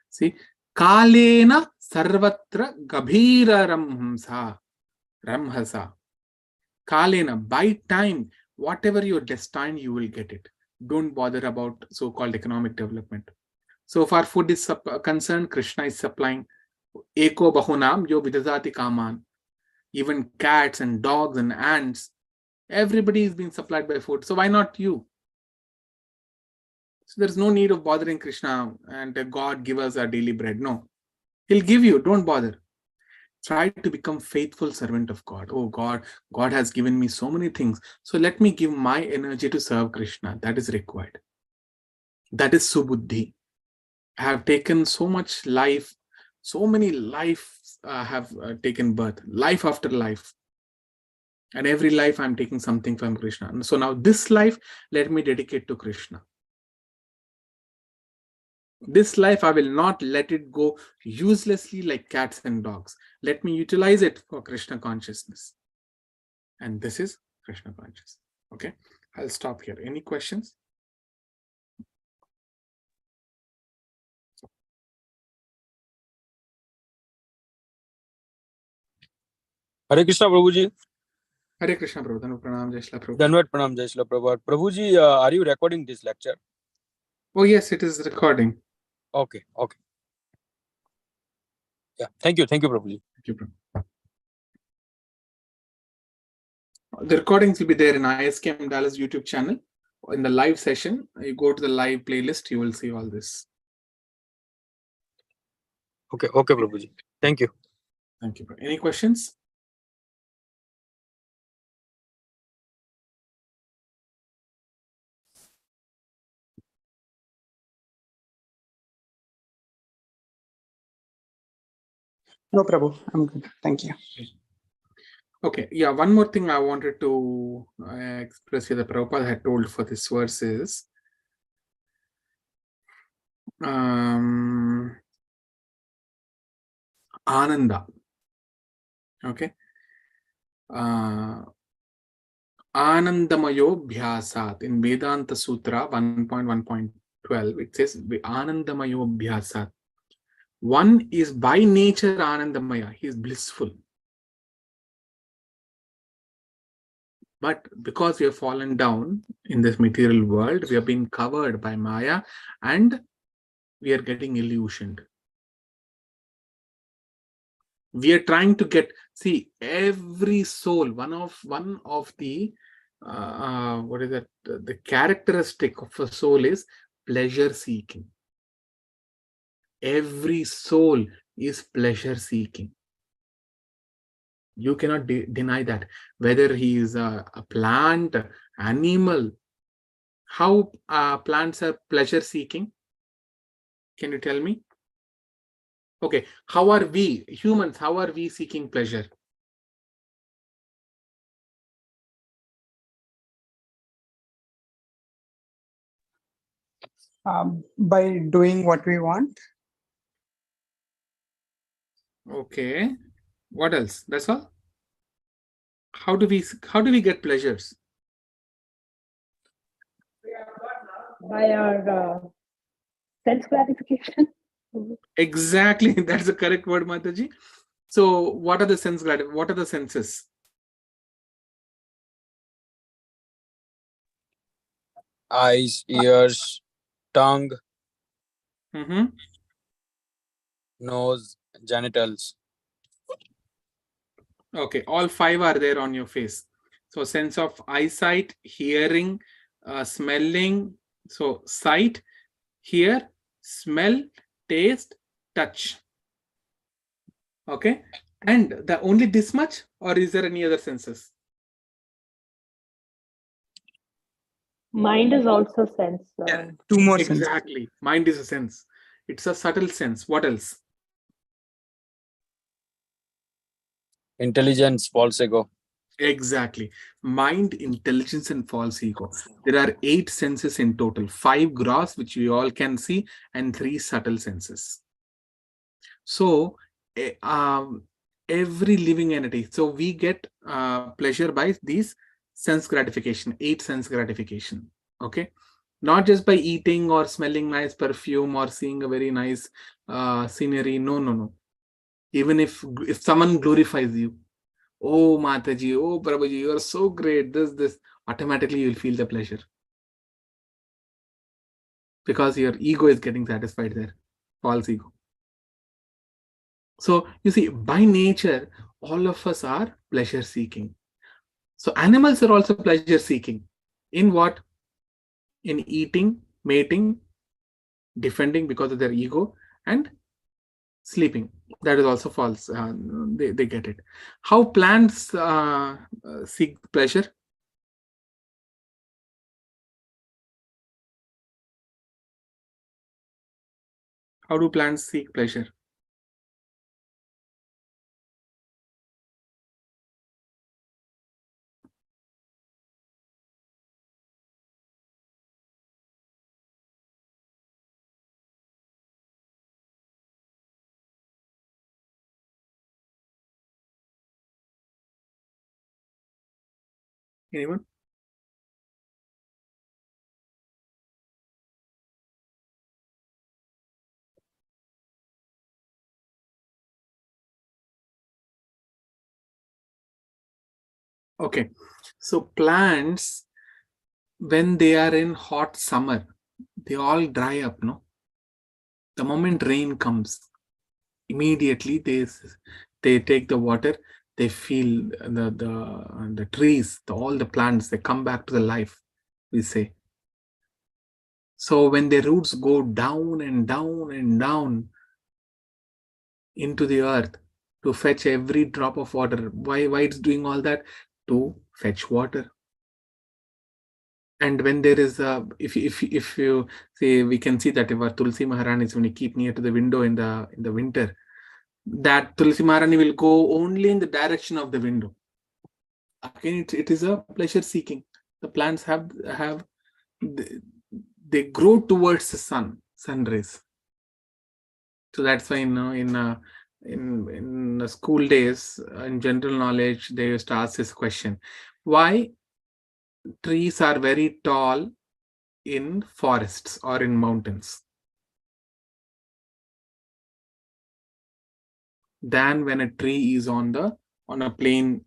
See, Kalena sarvatra gabhira ramhasa. Kalena, by time, whatever you're destined, you will get it. Don't bother about so-called economic development. So far food is concerned, Krishna is supplying. Eko bahunam yo vidazati kaman. Even cats and dogs and ants, everybody is being supplied by food. So why not you? So there's no need of bothering Krishna and God give us our daily bread. No, he'll give you. Don't bother. Try to become faithful servant of God. Oh God has given me so many things. So let me give my energy to serve Krishna. That is required. That is subuddhi. I have taken so much life, So many lives have taken birth, life after life. And every life I'm taking something from Krishna. And so now this life, let me dedicate to Krishna. This life, I will not let it go uselessly like cats and dogs. Let me utilize it for Krishna consciousness. And this is Krishna consciousness. Okay, I'll stop here. Any questions? Hare Krishna, Prabhuji. Hare Krishna, Prabhu. Dhanu Pranam, Jai Shri Prabhu. Danvat Pranam, Jai Shri Prabhupada. Prabhuji, are you recording this lecture? Oh, yes, it is recording. Okay, okay. Yeah, thank you, Prabhuji. Thank you, Prabhu. The recordings will be there in ISKM Dallas YouTube channel. In the live session, you go to the live playlist, you will see all this. Okay, okay, Prabhuji. Thank you. Thank you. Any questions? No, Prabhu. I'm good. Thank you. Okay, yeah, one more thing I wanted to express here, the Prabhupada had told for this verse is Ananda. Okay. Anandamayo Bhyasat. In Vedanta Sutra 1.1.12, it says Anandamayo Bhyasat. One is by nature Anandamaya, he is blissful. But because we have fallen down in this material world, we have been covered by Maya and we are getting illusioned. We are trying to get, see, every soul, one of the what is that? The characteristic of a soul is pleasure seeking. Every soul is pleasure seeking. You cannot deny that. Whether he is a plant, animal, how plants are pleasure seeking? Can you tell me? Okay, how are we humans? How are we seeking pleasure? By doing what we want. Okay, what else? That's all. How do we get pleasures? By our sense gratification. Exactly, that's the correct word, Mataji. So, what are the what are the senses? Eyes, ears, tongue, nose, genitals. Okay, all five are there on your face. So, sense of eyesight, hearing, smelling. So, sight, hear, smell, taste, touch. Okay, and the only this much, or is there any other senses? Mind is also sense. Two more senses. Exactly, mind is a sense. It's a subtle sense. What else? Intelligence, false ego. Exactly. Mind, intelligence, and false ego. There are 8 senses in total, 5 gross, which we all can see, and 3 subtle senses. So, every living entity, so we get pleasure by these sense gratification, 8 sense gratification. Okay. Not just by eating or smelling nice perfume or seeing a very nice scenery. No, no, no. Even if someone glorifies you, oh Mataji, oh Prabhuji, you are so great, this, automatically you'll feel the pleasure. Because your ego is getting satisfied there, false ego. So you see, by nature, all of us are pleasure seeking. So animals are also pleasure seeking. In what? In eating, mating, defending because of their ego, and sleeping. That is also false. They get it. How plants seek pleasure? How do plants seek pleasure? Anyone? Okay, so plants, when they are in hot summer, they all dry up, no? The moment rain comes, immediately they take the water, they feel the trees, all the plants, they come back to the life, we say. So when their roots go down and down and down into the earth to fetch every drop of water, why it's doing all that? To fetch water. And when there is a, if you say, we can see that if our Tulsi Maharani is, when you keep near to the window in the winter, that Tulsi Maharani will go only in the direction of the window. Again, it is a pleasure seeking. The plants they grow towards the sun rays. So that's why in the school days, in general knowledge, they used to ask this question: why trees are very tall in forests or in mountains than when a tree is on a plain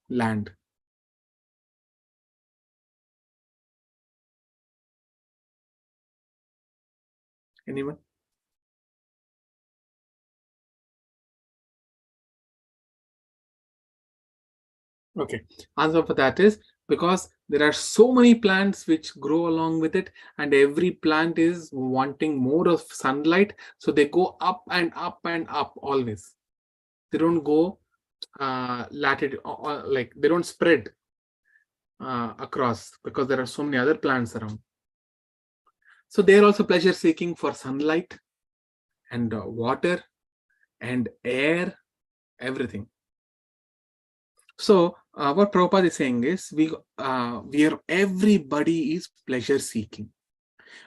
land? Anyone? Okay, answer for that is because there are so many plants which grow along with it, and every plant is wanting more of sunlight, so they go up and up and up always. They don't go latitude, like they don't spread across, because there are so many other plants around. So they are also pleasure seeking for sunlight and water and air, everything. So what Prabhupada is saying is, everybody is pleasure seeking.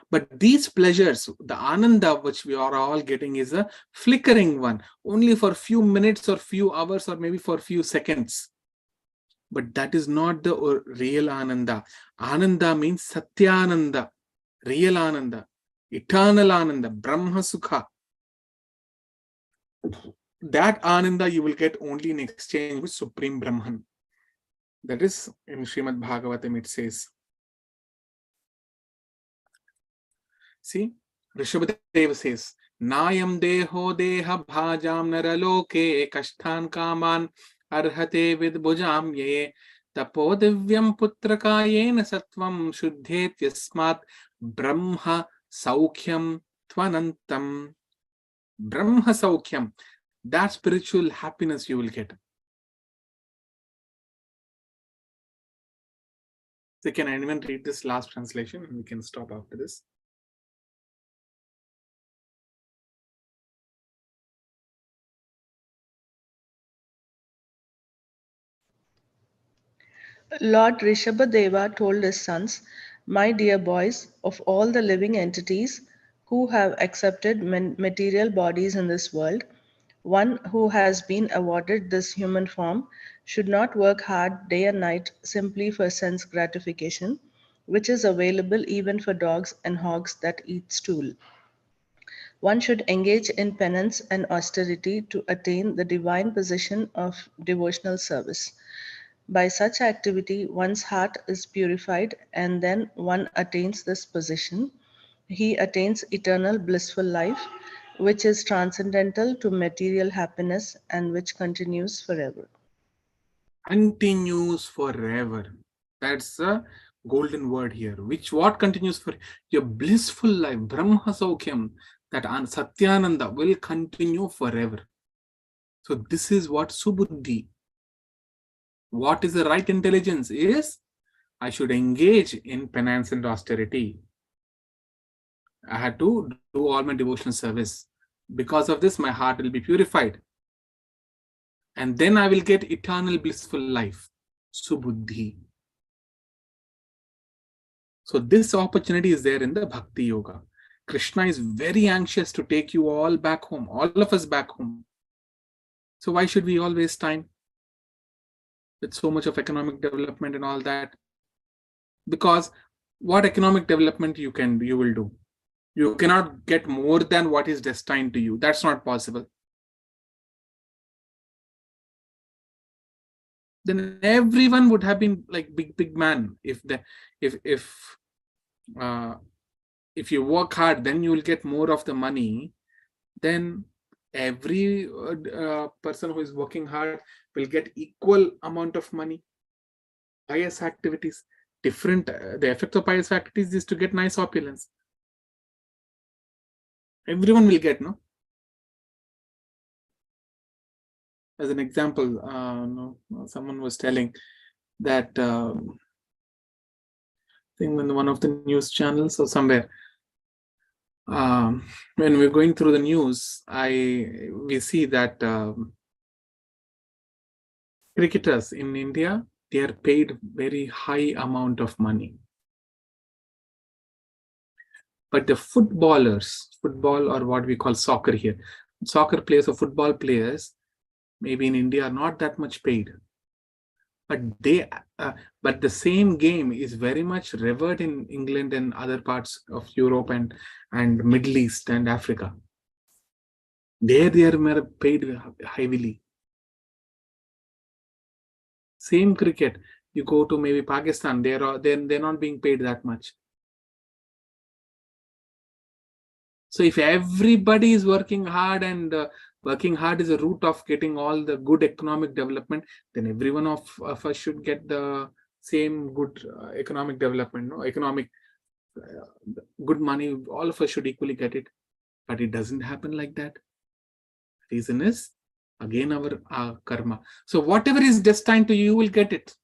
But these pleasures, the ananda which we are all getting, is a flickering one, only for few minutes or few hours or maybe for few seconds. But that is not the real ananda. Ananda means satyananda, real ananda, eternal ananda, brahma sukha. That ananda you will get only in exchange with Supreme Brahman. That is in Srimad Bhagavatam it says. See, Rishabhadeva says, Nayam deho deha bhajam naraloke kashtan kaman arhate vidbhujam ye tapodivyam putrakayena sattvam shuddhet yasmat brahma saukhyam tvanantam. Brahma saukhyam, that spiritual happiness you will get. So can anyone read this last translation and we can stop after this? Lord Rishabhadeva told his sons, "My dear boys, of all the living entities who have accepted material bodies in this world, one who has been awarded this human form should not work hard day and night simply for sense gratification, which is available even for dogs and hogs that eat stool. One should engage in penance and austerity to attain the divine position of devotional service. By such activity, one's heart is purified, and then one attains this position. He attains eternal blissful life, which is transcendental to material happiness and which continues forever." Continues forever. That's a golden word here. What continues for your blissful life, Brahma Saukyam, that Satyananda will continue forever. So this is what Subuddhi. What is the right intelligence is, I should engage in penance and austerity. I had to do all my devotional service. Because of this, my heart will be purified. And then I will get eternal blissful life. Subuddhi. So this opportunity is there in the Bhakti Yoga. Krishna is very anxious to take you all back home, all of us back home. So why should we all waste time? with so much of economic development and all that. Because what economic development you will do? You cannot get more than what is destined to you. That's not possible. Then everyone would have been like big man. If you work hard, then you will get more of the money. Then every person who is working hard will get equal amount of money. Pious activities, different. The effect of pious activities is to get nice opulence. Everyone will get, no? As an example, someone was telling that I think in one of the news channels or somewhere, when we're going through the news, we see that cricketers in India, they are paid very high amount of money. But the footballers, football or what we call soccer here, soccer players or football players, maybe in India are not that much paid. But but the same game is very much revered in England and other parts of Europe and Middle East and Africa. There they are paid heavily. Same cricket, you go to maybe Pakistan, they're not being paid that much. So if everybody is working hard and working hard is a route of getting all the good economic development, then every one of us should get the same good economic development, no? Economic good money, all of us should equally get it. But it doesn't happen like that. Reason is, again, our karma. So whatever is destined to you, you will get it.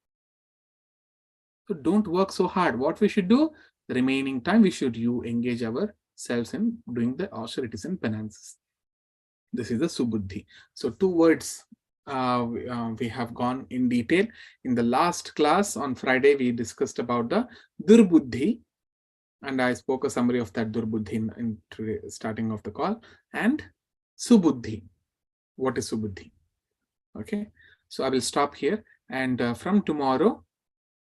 So don't work so hard. What we should do, the remaining time, we should engage ourselves in doing the austerities and penances. This is the subuddhi. So 2 words we have gone in detail. In the last class on Friday, we discussed about the durbuddhi, and I spoke a summary of that durbuddhi in starting of the call, and subuddhi. What is subuddhi? Okay, so I will stop here, and from tomorrow,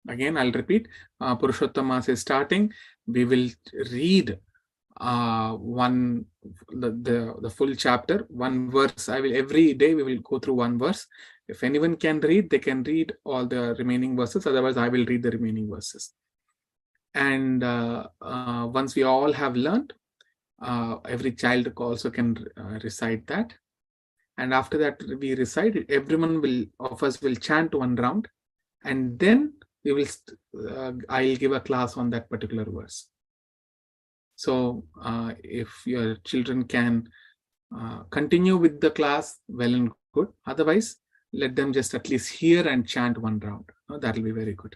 again I'll repeat, Purushottam is starting. We will read the full chapter, one verse. Every day we will go through one verse. If anyone can read, they can read all the remaining verses. Otherwise, I will read the remaining verses. And once we all have learned, every child also can recite that. And after that we recite it, everyone of us will chant one round, and then we will I'll give a class on that particular verse. So if your children can continue with the class, well and good. Otherwise, let them just at least hear and chant one round. That will be very good.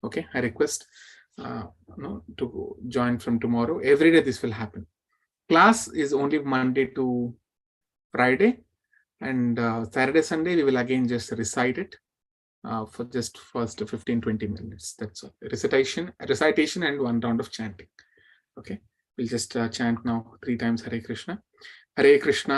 Okay, I request to join from tomorrow. Every day this will happen. Class is only Monday to Friday, and Saturday, Sunday, we will again just recite it for just first 15-20 minutes. That's all. Recitation and one round of chanting. Okay, we'll just chant now 3 times Hare Krishna. Hare Krishna.